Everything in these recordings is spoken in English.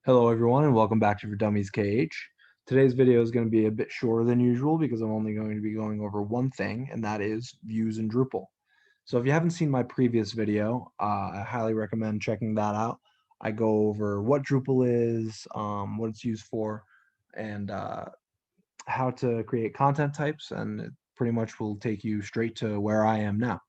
Hello everyone and welcome back to For Dummies KH. Today's video is going to be a bit shorter than usual because I'm only going to be going over one thing, and that is views in Drupal. So if you haven't seen my previous video, I highly recommend checking that out. I go over what Drupal is, what it's used for, and how to create content types, and it pretty much will take you straight to where I am now.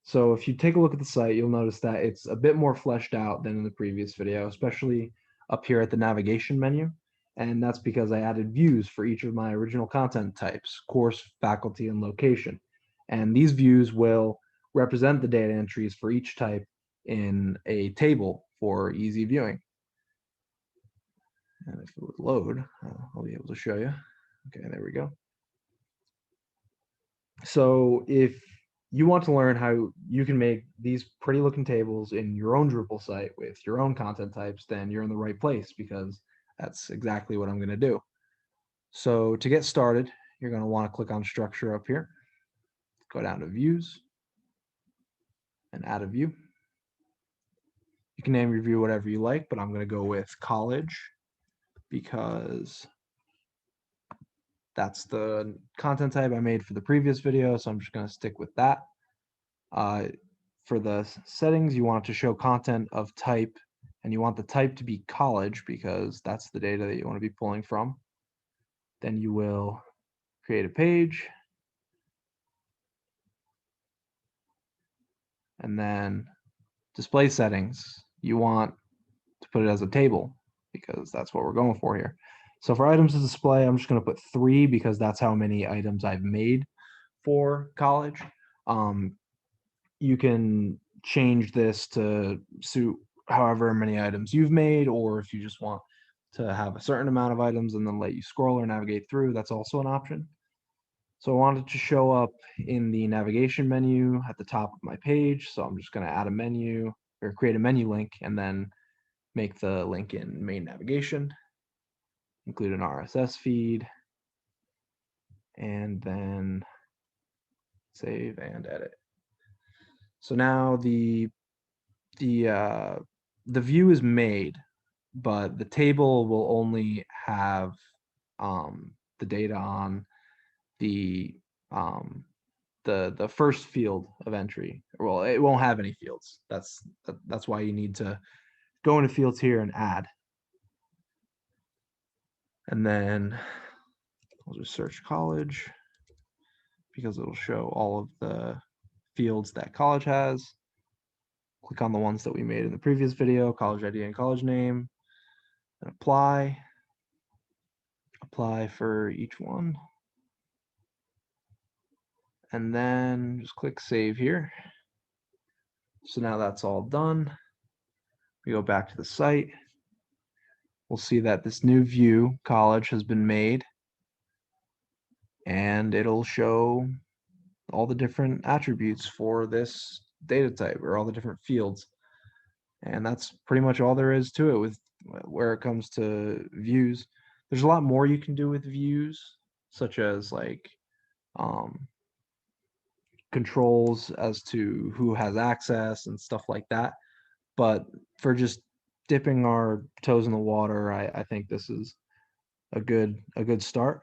So if you take a look at the site, you'll notice that it's a bit more fleshed out than in the previous video, especially up here at the navigation menu. And that's because I added views for each of my original content types: course, faculty, and location. And these views will represent the data entries for each type in a table for easy viewing. And if it would load, I'll be able to show you. Okay, there we go. So if you want to learn how you can make these pretty looking tables in your own Drupal site with your own content types, then you're in the right place, because that's exactly what I'm going to do. So to get started, you're going to want to click on structure up here, go down to views, and add a view. You can name your view whatever you like, but I'm going to go with college because that's the content type I made for the previous video, so I'm just going to stick with that. For the settings, you want it to show content of type, and you want the type to be college because that's the data that you want to be pulling from. Then you will create a page, and then display settings, you want to put it as a table because that's what we're going for here. So for items to display, I'm just going to put 3 because that's how many items I've made for college. You can change this to suit however many items you've made, or if you just want to have a certain amount of items and then let you scroll or navigate through, that's also an option. So I wanted to show up in the navigation menu at the top of my page, so I'm just going to add a menu or create a menu link and then make the link in main navigation, include an RSS feed, and then save and edit. So now the view is made, but the table will only have the data on the the first field of entry. Well, it won't have any fields. That's why you need to go into fields here and add, and then I'll just search college because it'll show all of the fields that college has. Click on the ones that we made in the previous video: college ID and college name, and apply for each one, and then just click save here. So now that's all done. We go back to the site. We'll see that this new view, college, has been made, and it'll show all the different attributes for this data type, or all the different fields. And that's pretty much all there is to it with where it comes to views. There's a lot more you can do with views, such as like controls as to who has access and stuff like that. But for just dipping our toes in the water, I think this is a good start.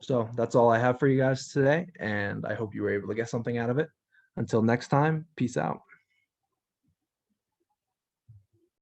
So that's all I have for you guys today, and I hope you were able to get something out of it. Until next time, peace out.